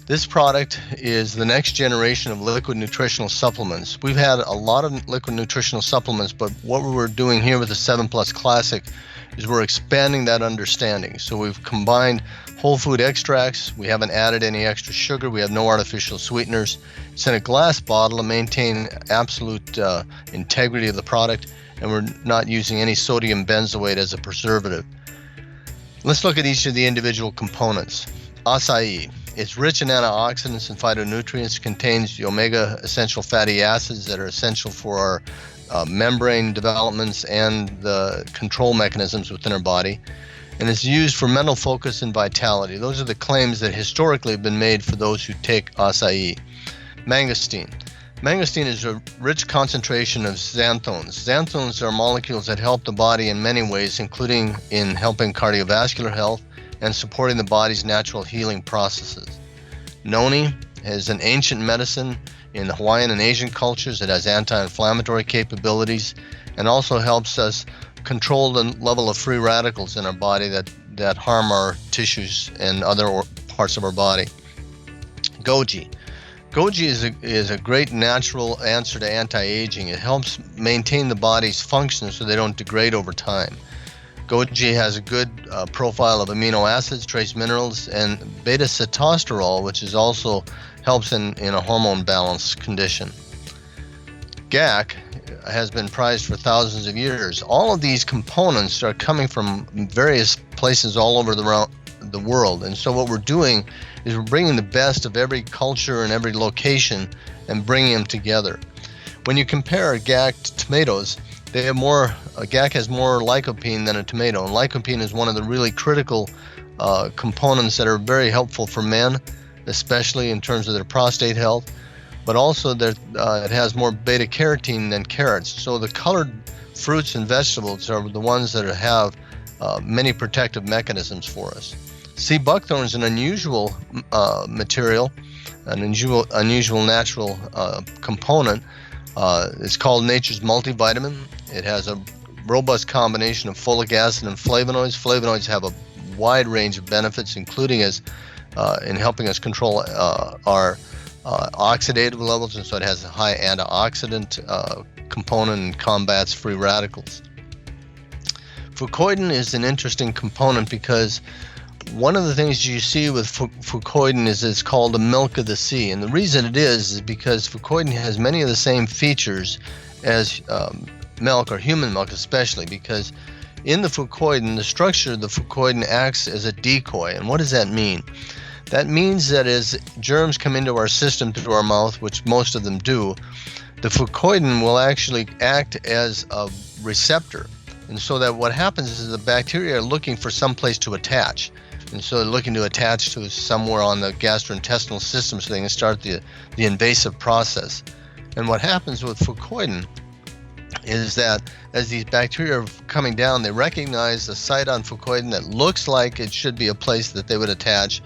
This product is the next generation of liquid nutritional supplements. We've had a lot of liquid nutritional supplements, but what we're doing here with the 7 Plus Classic is we're expanding that understanding. So we've combined whole food extracts. We haven't added any extra sugar. We have no artificial sweeteners. It's in a glass bottle to maintain absolute integrity of the product, and we're not using any sodium benzoate as a preservative. Let's look at each of the individual components. Acai. It's rich in antioxidants and phytonutrients, contains the omega essential fatty acids that are essential for our membrane developments and the control mechanisms within our body. And it's used for mental focus and vitality. Those are the claims that historically have been made for those who take acai. Mangosteen. Mangosteen is a rich concentration of xanthones. Xanthones are molecules that help the body in many ways, including in helping cardiovascular health and supporting the body's natural healing processes. Noni is an ancient medicine in the Hawaiian and Asian cultures. It has anti-inflammatory capabilities and also helps us control the level of free radicals in our body that harm our tissues and other parts of our body. Goji. Goji is a great natural answer to anti-aging. It helps maintain the body's function so they don't degrade over time. Goji has a good profile of amino acids, trace minerals, and beta-sitosterol, which is also helps in a hormone balance condition. GAC has been prized for thousands of years. All of these components are coming from various places all over the world, and so what we're doing is we're bringing the best of every culture and every location and bringing them together. When you compare GAC to tomatoes, they have more. GAC has more lycopene than a tomato, and lycopene is one of the really critical components that are very helpful for men, especially in terms of their prostate health. But also, it has more beta carotene than carrots. So the colored fruits and vegetables are the ones that have many protective mechanisms for us. Sea buckthorn is an unusual material, an unusual natural component. It's called nature's multivitamin. It has a robust combination of folic acid and flavonoids. Flavonoids have a wide range of benefits, including in helping us control our oxidative levels, and so it has a high antioxidant component and combats free radicals. Fucoidan is an interesting component because one of the things you see with fucoidan is it's called the milk of the sea, and the reason it is because fucoidan has many of the same features as milk, or human milk especially, because in the fucoidan, the structure of the fucoidan acts as a decoy. And what does that mean? That means that as germs come into our system through our mouth, which most of them do, the fucoidan will actually act as a receptor. And so that what happens is the bacteria are looking for some place to attach. And so they're looking to attach to somewhere on the gastrointestinal system so they can start the invasive process. And what happens with fucoidan is that as these bacteria are coming down, they recognize a site on fucoidan that looks like it should be a place that they would attach,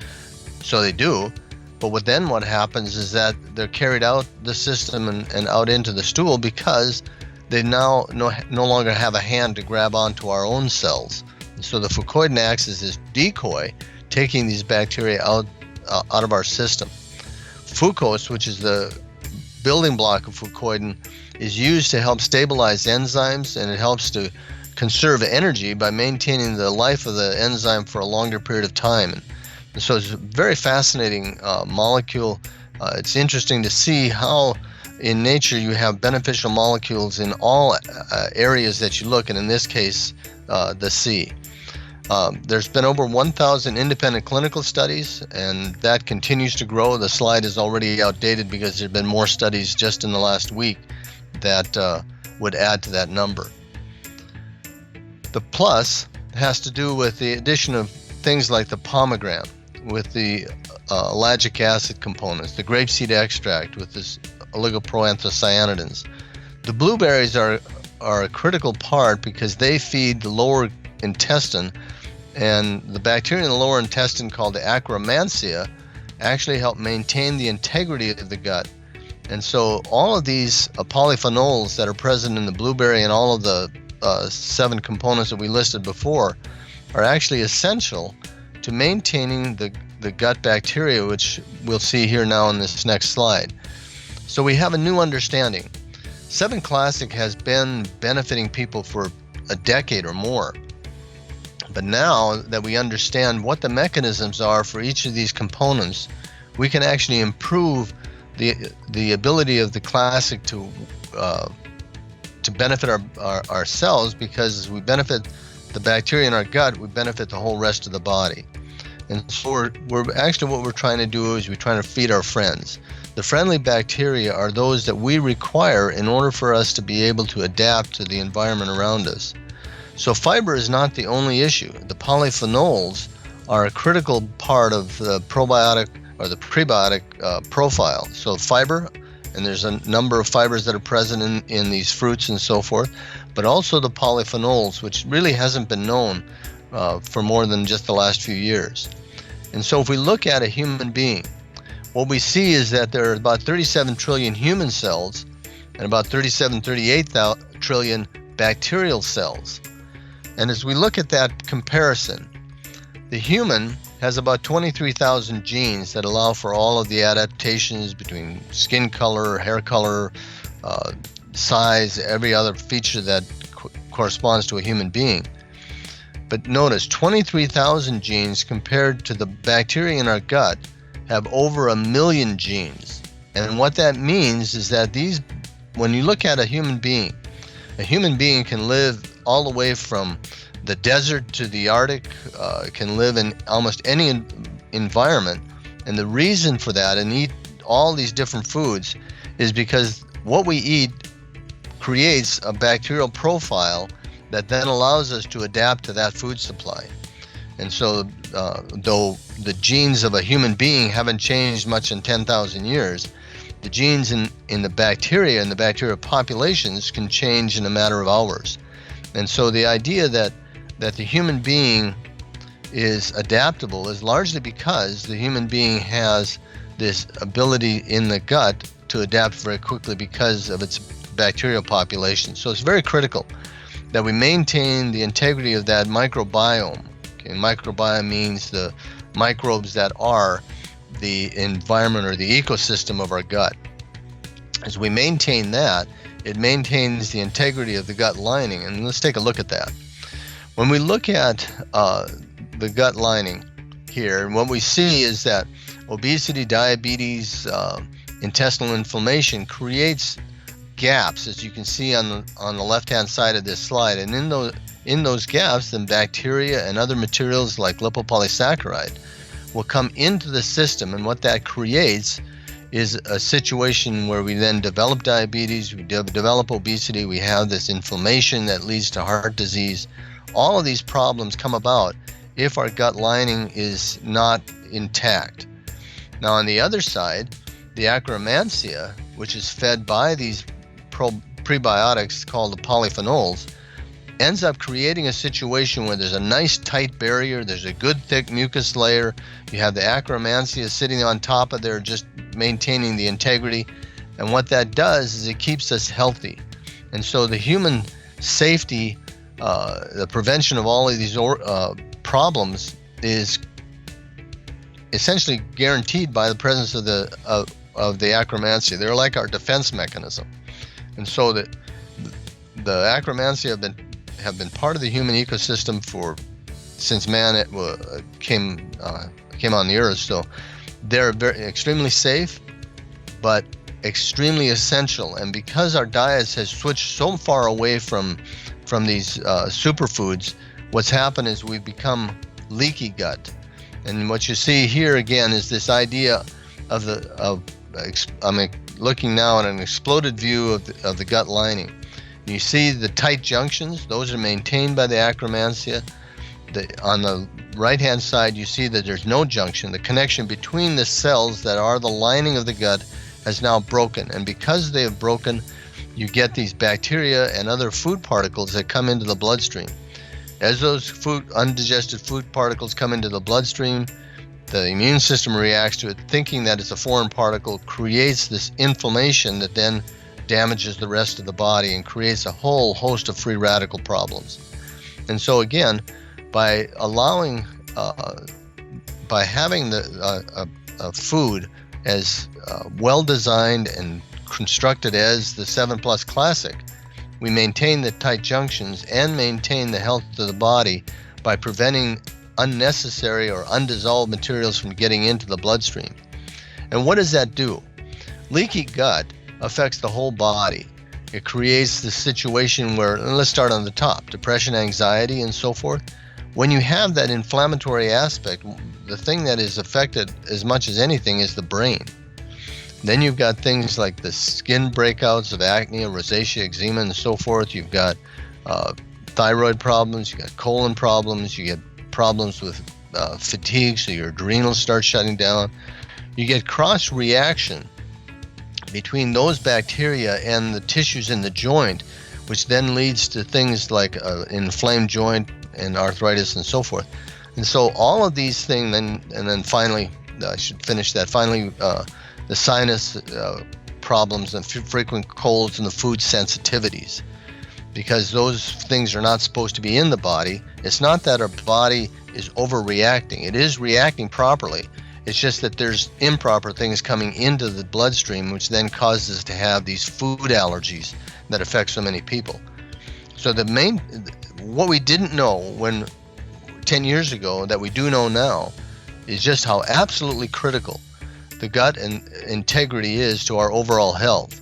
so they do. But what happens is that they're carried out the system and out into the stool because they now no longer have a hand to grab onto our own cells. And so the fucoidan acts as this decoy, taking these bacteria out of our system. Fucose, which is the building block of fucoidan, is used to help stabilize enzymes, and it helps to conserve energy by maintaining the life of the enzyme for a longer period of time. And so it's a very fascinating molecule. It's interesting to see how in nature you have beneficial molecules in all areas that you look, and in this case, the sea. There's been over 1,000 independent clinical studies, and that continues to grow. The slide is already outdated because there have been more studies just in the last week that would add to that number. The plus has to do with the addition of things like the pomegranate with the ellagic acid components, the grapeseed extract with this oligoproanthocyanidins. The blueberries are a critical part because they feed the lower intestine, and the bacteria in the lower intestine called the Akkermansia actually help maintain the integrity of the gut. And so all of these polyphenols that are present in the blueberry and all of the 7 components that we listed before are actually essential to maintaining the gut bacteria, which we'll see here now in this next slide. So we have a new understanding. 7 Classic has been benefiting people for a decade or more. But now that we understand what the mechanisms are for each of these components, we can actually improve the ability of the Classic to benefit our cells, because as we benefit the bacteria in our gut, we benefit the whole rest of the body. And so we're actually, what we're trying to do is we're trying to feed our friends. The friendly bacteria are those that we require in order for us to be able to adapt to the environment around us. So fiber is not the only issue. The polyphenols are a critical part of the probiotic or the prebiotic profile. So fiber, and there's a number of fibers that are present in these fruits and so forth, but also the polyphenols, which really hasn't been known for more than just the last few years. And so if we look at a human being, what we see is that there are about 37 trillion human cells and about 38 trillion bacterial cells. And as we look at that comparison, the human has about 23,000 genes that allow for all of the adaptations between skin color, hair color, size, every other feature that corresponds to a human being. But notice, 23,000 genes compared to the bacteria in our gut have over 1 million genes. And what that means is that when you look at a human being can live all the way from the desert to the Arctic, can live in almost any environment. And the reason for that, and eat all these different foods, is because what we eat creates a bacterial profile that then allows us to adapt to that food supply. And so, though the genes of a human being haven't changed much in 10,000 years, the genes in the bacteria and the bacterial populations can change in a matter of hours. And so the idea that the human being is adaptable is largely because the human being has this ability in the gut to adapt very quickly because of its bacterial population. So it's very critical that we maintain the integrity of that microbiome. Okay, microbiome means the microbes that are the environment or the ecosystem of our gut. As we maintain that, it maintains the integrity of the gut lining. And let's take a look at that. When we look at the gut lining here, what we see is that obesity, diabetes, intestinal inflammation creates gaps, as you can see on the left-hand side of this slide. And in those gaps, then bacteria and other materials like lipopolysaccharide will come into the system, and what that creates is a situation where we then develop diabetes, we develop obesity, we have this inflammation that leads to heart disease. All of these problems come about if our gut lining is not intact. Now on the other side, the Akkermansia, which is fed by these prebiotics called the polyphenols, ends up creating a situation where there's a nice tight barrier, there's a good thick mucus layer, you have the Akkermansia sitting on top of there just maintaining the integrity, and what that does is it keeps us healthy. And so the human safety, the prevention of all of these problems is essentially guaranteed by the presence of the Akkermansia. They're like our defense mechanism. And so the Akkermansia have been part of the human ecosystem since man came on the earth. So they're extremely safe, but extremely essential. And because our diets has switched so far away from these superfoods, what's happened is we've become leaky gut. And what you see here again is this idea I'm looking now at an exploded view of the gut lining. You see the tight junctions; those are maintained by the Akkermansia. On the right-hand side, you see that there's no junction. The connection between the cells that are the lining of the gut has now broken, and because they have broken, you get these bacteria and other food particles that come into the bloodstream. As those undigested food particles come into the bloodstream, the immune system reacts to it, thinking that it's a foreign particle, creates this inflammation that then damages the rest of the body and creates a whole host of free radical problems. And so again, by by having a food as well designed and constructed as the 7+ Classic, we maintain the tight junctions and maintain the health of the body by preventing unnecessary or undissolved materials from getting into the bloodstream. And what does that do? Leaky gut affects the whole body. It creates the situation where, let's start on the top, depression, anxiety, and so forth. When you have that inflammatory aspect, the thing that is affected as much as anything is the brain. Then you've got things like the skin breakouts of acne, rosacea, eczema, and so forth. You've got thyroid problems, you got colon problems, you get problems with fatigue, so your adrenals start shutting down. You get cross-reaction between those bacteria and the tissues in the joint, which then leads to things like inflamed joint and arthritis and so forth. And so all of these things, and then finally, I should finish that, finally the sinus problems and frequent colds and the food sensitivities, because those things are not supposed to be in the body. It's not that our body is overreacting. It is reacting properly. It's just that there's improper things coming into the bloodstream, which then causes us to have these food allergies that affect so many people. So what we didn't know 10 years ago that we do know now is just how absolutely critical the gut and integrity is to our overall health.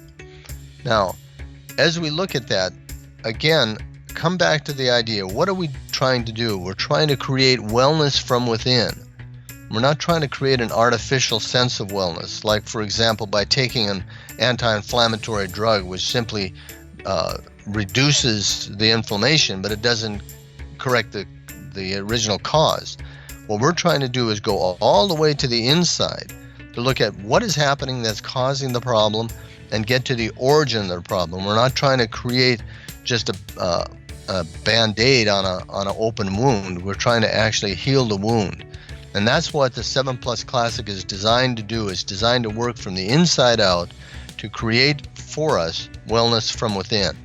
Now, as we look at that, again, come back to the idea, what are we trying to do? We're trying to create wellness from within. We're not trying to create an artificial sense of wellness, like, for example, by taking an anti-inflammatory drug, which simply reduces the inflammation, but it doesn't correct the original cause. What we're trying to do is go all the way to the inside to look at what is happening that's causing the problem and get to the origin of the problem. We're not trying to create just a Band-Aid on an open wound. We're trying to actually heal the wound. And that's what the 7+ Classic is designed to do. It's designed to work from the inside out to create for us wellness from within.